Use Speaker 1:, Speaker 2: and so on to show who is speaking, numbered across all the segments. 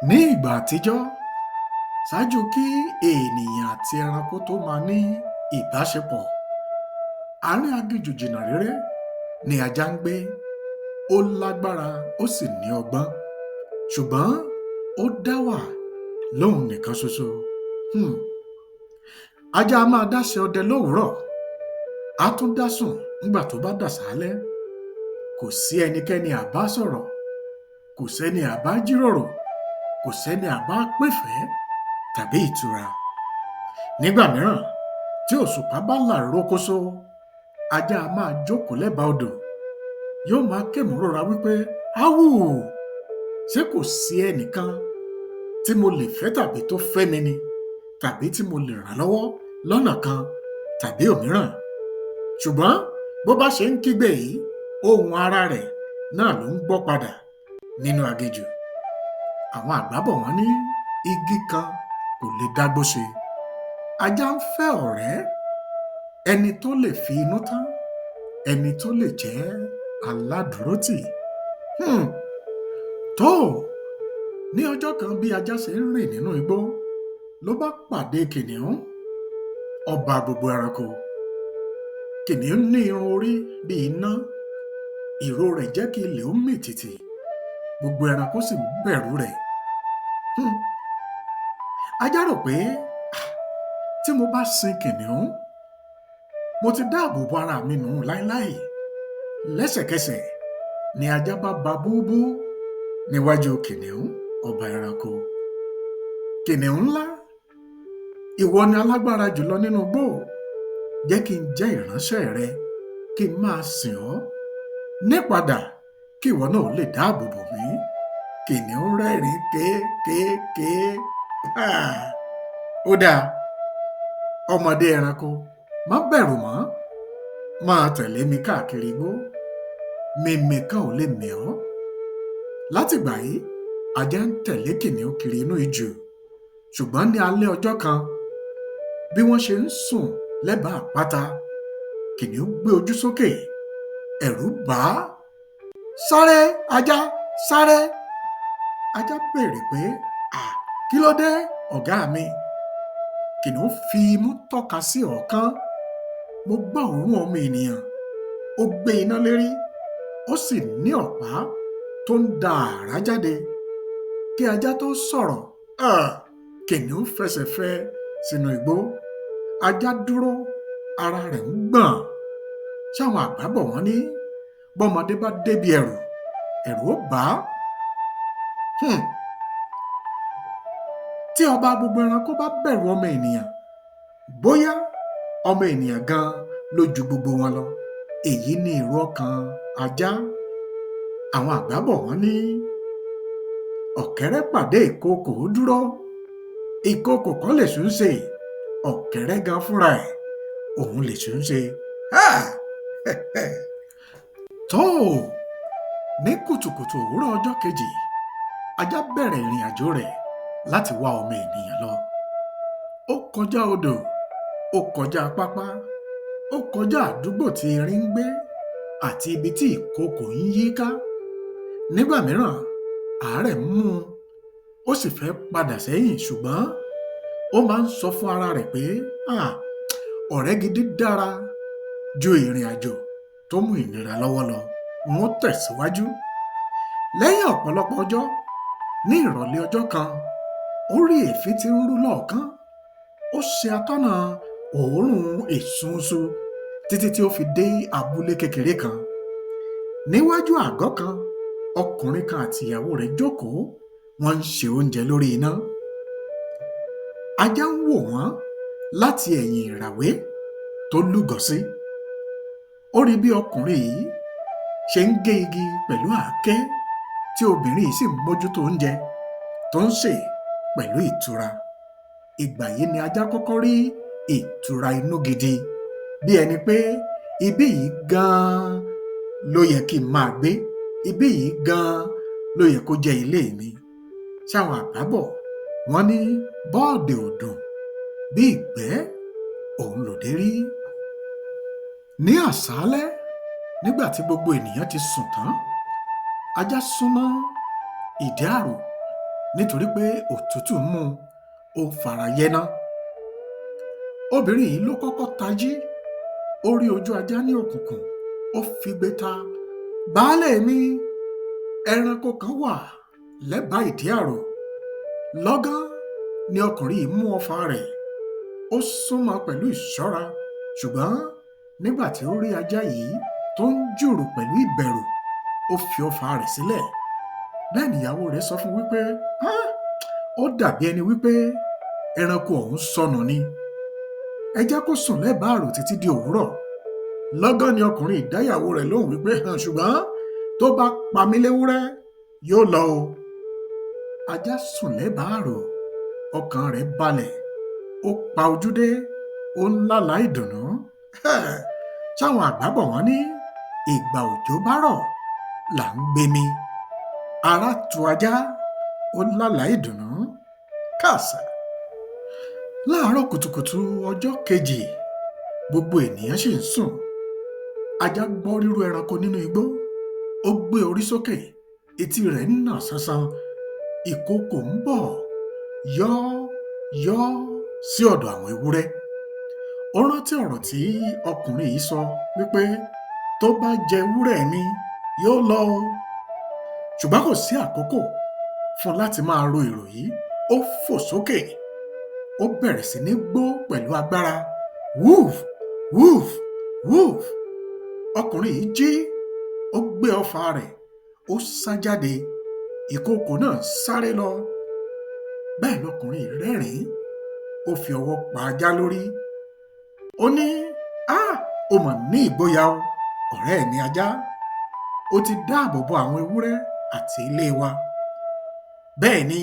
Speaker 1: Ní ìgbà àtijọ́, ṣáájú kí ènìyàn àti ẹranko tó máa ní ìbáṣepọ̀, àárín aginjù jìnnà réré ni ajá ń gbé. Ó lágbára ó sì ní ọgbọ́n, ṣùgbọ́n ó dá wà lóhun nìkan ṣoṣo. Hmm. Ajá a máa dáṣe ọdẹ lówùúrọ̀, á tún dá sùn nígbà tó bá dàsálẹ́. Kò sí ẹnikẹ́ni à bá sọ̀rọ̀, kò sẹ́ni à bá jíròrò, kò sẹ́ni à bá pèfẹ́ tàbí ìtura. Nígbà mìíràn tí òṣùpá bá là rókóṣó, ajá a máa jókòó lẹ́bàá odò, yóò máa kémùrúra wípé áwù, ṣé kò sí ẹnìkan tí mo lè fẹ́ tàbí tó fẹ́ mi ni, tàbí tí mo lè ràn lọ́wọ́ lọ́nà kan tàbí òmíràn. Ṣùgbọ́n bó bá ṣe ń kígbe yìí, ohùn ara rẹ̀ náà ló ń gbọ́ padà nínú aginjù. Àwọn àgbà bọ̀ wọ́n ní igi kan kò lè dágbó ṣe. Ajá ń fẹ́ ọ̀rẹ́, ẹni tó lè fi inú tán, ẹni tó lè jẹ́ aládùúrótì. Hmm. Tó ní ọjọ́ kan bí ajá ṣe ń rìn nínú igbó, ló bá pàdé kìnìún, ọba gbogbo ẹranko. Kìnìún ní irun orí bí iná, ìró rẹ̀ jẹ́ kí ilẹ̀ ó mì tìtì, gbogbo ẹranko sì ń bẹ̀rù rẹ̀. Hmm. Ajá rò pé tí mo bá sin kìnìún, mo ti dáàbò bo ara mi nù láéláé. Lẹ́sẹ̀kẹsẹ̀ ni ajá bá ba búbú níwájú kìnìún, ọba ẹranko. Kìnìún ńlá, ìwọ ni alágbára jùlọ nínú igbó, jẹ́ kí n jẹ́ ìránṣẹ́ rẹ, kí n máa sìn ọ́. Nípadà kí ìwọ náà lè dáàbò bò mí. Kìnìún rẹ́rìn kéékèèké. Ó dáa, ọmọdé ẹranko, má bẹ̀rù mọ́, máa tẹ̀lé mi káàkiri igbó, mímì kan ò lè mì ọ́. Látìgbà yìí, ajá ń tẹ̀lé kìnìún kiri inú ijù. Ṣùgbọ́n ní alẹ́ ọjọ́ kan, bí wọ́n ṣe ń sùn lẹ́bàá àpáta, kìnìún gbé ojú sókè, ẹ̀rù bà á. Sáré ajá, sáré! Ajá béèrè pé kí ló dé ọ̀gá mi? Kìnìún fi imú tọ́ka sí ọ̀ọ́kán. Mo gbọ́ òórùn ọmọ ènìyàn. Ó gbé iná lérí, ó sì ní ọ̀pá tó ń da àrá jáde. Kí ajá tó sọ̀rọ̀, kìnìún fẹsẹ̀ fẹ́ sínú igbó. Ajá dúró, ara rẹ̀ ń gbọ̀n. Ṣáwọn àgbà bọ̀ wọ́n ní bọ́mọdé bá débi ẹ̀rù, ẹ̀rù ó bà á. Tí ọba gbogbo ẹranko bá bẹ̀rù ọmọ ènìyàn, bóyá ọmọ ènìyàn gan ló ju gbogbo wọn lọ. Èyí ni èrò ọkàn ajá. Àwọn àgbà bọ̀ wọ́n ní ọ̀kẹ́rẹ́ pàdé ìkookò ó dúró. Ìkookò kọ́ lè sùn ṣe, ọ̀kẹ́rẹ́ gan fúnra ẹ̀, òun lè sùn ṣe. Tó ní kùtùkùtù òwúrọ̀ ọjọ́ kejì, ajá bẹ̀rẹ̀ ìrìn àjò rẹ̀ láti wá ọmọ ènìyàn lọ. Ó kọjá odò, ó kọjá pápá, ó kọjá àdúgbò tí erin ń gbé àti ibi tí ìkookò ń yí ká. Nígbà mìíràn, àárẹ̀ mú un, ó sì fẹ́ padà sẹ́yìn, ṣùgbọ́n ó máa ń sọ fún ara rẹ̀ pé ọ̀rẹ́ gidi dára ju ìrìn àjò tó mú ìnira lọ́wọ́ lọ. Wọ́n tẹ̀síwájú. Lẹ́yìn ọ̀pọ̀lọpọ̀ ọjọ́, ní ìrọ̀lẹ́ ọjọ́ kan, ó rí èéfín tí ń rú lọ́ọ̀kán. Ó ṣe atọ́nà òórùn èsúnsú títí tí ó fi dé abúlé kékeré kan. Níwájú àgọ́ kan, ọkùnrin kan àti ìyàwó rẹ̀ jókòó, wọ́n ń ṣe oúnjẹ lórí iná. Ajá ń wò wọ́n láti ẹ̀yìn ìràwé tó lúgọ sí. Ó rí bí ọkùnrin yìí ṣe ń gé igi pẹ̀lú àáké, tí obìnrin yìí sì ń mójútó oúnjẹ tó ń sè pẹ̀lú ìtura. Ìgbà yìí ni ajá kọ́kọ́ rí ìtura inú gidi, bí ẹni pé ibí yìí gan-an ló yẹ kí n máa gbé, ibí yìí gan-an ló yẹ kó jẹ́ ilé mi. Ṣáwọn àgbà bọ̀ wọ́n ní bọ́ọ̀dì ò dùn bí ìgbẹ́ òun lòdì rí. Ní àṣálẹ́, nígbà tí gbogbo ènìyàn ti sùn tán, ajá súnmọ́ ìdí àrò nítorí pé òtútù ń mú ó fara yẹ́ná. Obìnrin yìí ló kọ́kọ́ tají, ó rí ojú ajá ní òkùnkùn, ó figbe ta, "Baálé mi, ẹranko kan wà lẹ́bàá ìdí àrò." Lọ́gán ni ọkùnrin yìí mú ọfà rẹ̀, ó súnmọ́ pẹ̀lú ìṣọ́ra, ṣùgbọ́n nígbà tí ó rí ajá yìí tó ń jùrù pẹ̀lú ìbẹ̀rù, ó fi ọfà rẹ̀ sílẹ̀. Bẹ́ẹ̀ nìyàwó rẹ̀ sọ fún wípé ó dàbí ẹni wípé ẹranko ọ̀hún sọnù ni, ẹ jẹ́ kó sùn lẹ́bàá àrò títí di òwúrọ̀. Lọ́gán ni ọkùnrin ìdáyàwó rẹ̀ lóhùn wípé ṣùgbọ́n tó bá pa mí léwúrẹ́ yóò lọ o. Ajá sùn lẹ́bàá àrò, ọkàn rẹ̀ balẹ̀, ó pa ojú dé, ó ń lálàá ìdùnnú. Ṣáwọn àgbà bọ̀ wọ́n ní ìgbà òjò bá rọ̀ là ń gbémi. Ara tu ajá, ó lálàá ìdùnnú. Kàsà. Láàárọ̀ kùtùkùtù ọjọ́ kejì, gbogbo ènìyàn sì ń sùn. Ajá gbọ́ rírú ẹranko nínú igbó, ó gbé orí sókè, etí rẹ̀ ń nà sánsán. Ìkookò ń bọ̀ yọ́ yọ́ sí ọ̀dọ̀ àwọn ewúrẹ́. Ó rántí ọ̀rọ̀ tí ọkùnrin yìí sọ wípé tó bá jẹ ewúrẹ́ mi yóò lọ o. Ṣùgbọ́n kò sí àkókò fún láti máa ro èrò yìí. Ó fò sókè, ó bẹ̀rẹ̀ sí ní gbó pẹ̀lú agbára. Wúf wúf wúf. Ọkùnrin yìí jí, ó gbé ọfà rẹ̀, ó sá jáde. Ìkookò náà sáré lọ. Bẹ́ẹ̀ lọkùnrin yìí rẹ́rìn-ín, ó fi ọwọ́ pa ajá lórí. Ó ní, ó mà ní ìgboyà o, ọ̀rẹ́ mi ajá. Ó ti dáàbò bo àwọn ewúrẹ́ àti ilé wa. Bẹ́ẹ̀ ni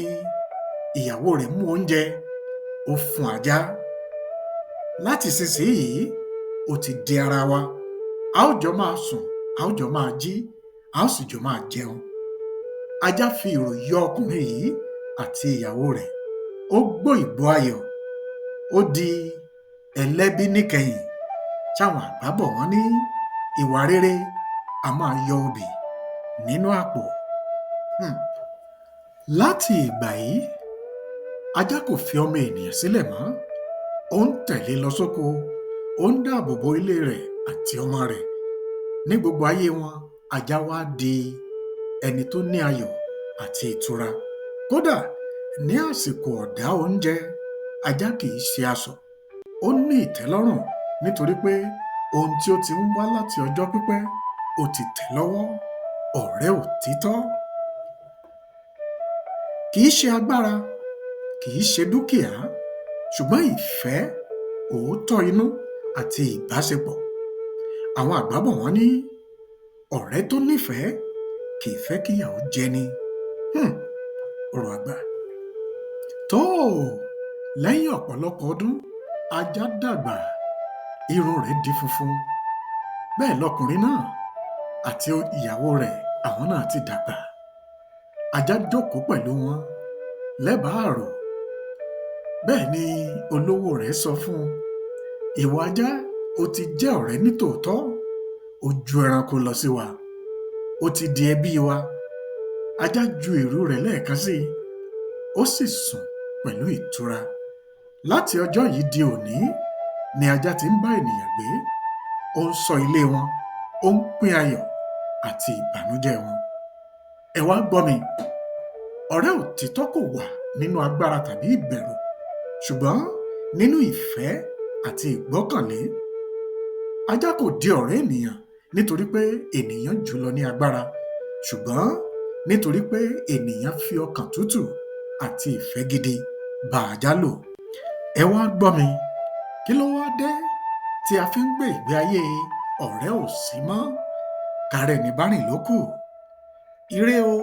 Speaker 1: ìyàwó rẹ̀ mú oúnjẹ, ó fún ajá. Láti ìsinsìnyí ó ti di ara wa. A ó jọ máa sùn, a ó jọ máa jí, a ó sì jọ máa jẹun. Ajá fi ìrò yọ ọkùnrin yìí àti ìyàwó rẹ̀. Ó gbó ìgbó ayọ̀, ó di ẹlẹ́bí níkẹyìn. Ṣáwọn àgbà bọ̀ wọ́n ní ìwà rere a máa yọ obì nínú àpò. Láti ìgbà yìí, ajá kò fi ọmọ ènìyàn sílẹ̀ mọ́. Ó ń tẹ̀lé lọ sóko, ó ń dáàbò bo ilé rẹ̀ àti ọmọ rẹ̀. Ní gbogbo ayé wọn, ajá wá di ẹni tó ní ayọ̀ àti ìtura. Kódà ní àsìkò ọ̀dá oúnjẹ, ajá kìí ṣe asọ̀. Ó ní ìtẹ́lọ́rùn nítorí pé ohun tí ó ti ń wá láti ọjọ́ pípẹ́ ó ti tẹ̀ lọ́wọ́. Ọ̀rẹ́ òtítọ́ kìí ṣe agbára, kìí ṣe dúkìá, ṣùgbọ́n ìfẹ́, òótọ́ inú àti ìbáṣepọ̀. Àwọn àgbà bọ̀ wọ́n ní ọ̀rẹ́ tó nífẹ̀ẹ́ kìí fẹ́ kíyàwó jẹni. Ọ̀rọ̀ àgbà. Lẹ́yìn ọ̀pọ̀lọpọ̀ ọdún, ajá dàgbà, irun rẹ̀ di funfun. Bẹ́ẹ̀ lọkùnrin náà àti ìyàwó rẹ̀, àwọn náà ti dàgbà. Ajá jókòó pẹ̀lú wọn lẹ́bàá àrò. Bẹ́ẹ̀ ni olówó rẹ̀ sọ fún un, "Ìwọ ajá, o ti jẹ́ ọ̀rẹ́ nítòótọ́, o ju ẹranko lọ sí wa, o ti di ẹbí wa." Ajá ju ìrù rẹ̀ lẹ́ẹ̀kan sí i, ó sì sùn pẹ̀lú ìtura. Láti ọjọ́ yìí di òní ni ajá ti ń bá ènìyàn gbé. Ó ń ṣọ́ ilé wọn, ó ń pín ayọ̀ àti ìbànújẹ́ wọn. Ẹ wá gbọ́ mi, ọ̀rẹ́ òtítọ́ kò wà nínú agbára tàbí ìbẹ̀rù, ṣùgbọ́n nínú ìfẹ́ àti ìgbọ́kànlé. Ajá kò di ọ̀rẹ́ ènìyàn nítorí pé ènìyàn jùlọ ní agbára, ṣùgbọ́n nítorí pé ènìyàn fi ọkàn tútù àti ìfẹ́ gidi bá ajá lò. Ẹ wá gbọ́ mi, kí ló wá dé tí a fi ń gbé ìgbé ayé ọ̀rẹ́ ò sí mọ́? Kárẹ́ni bá rìn ló kù. Ire o.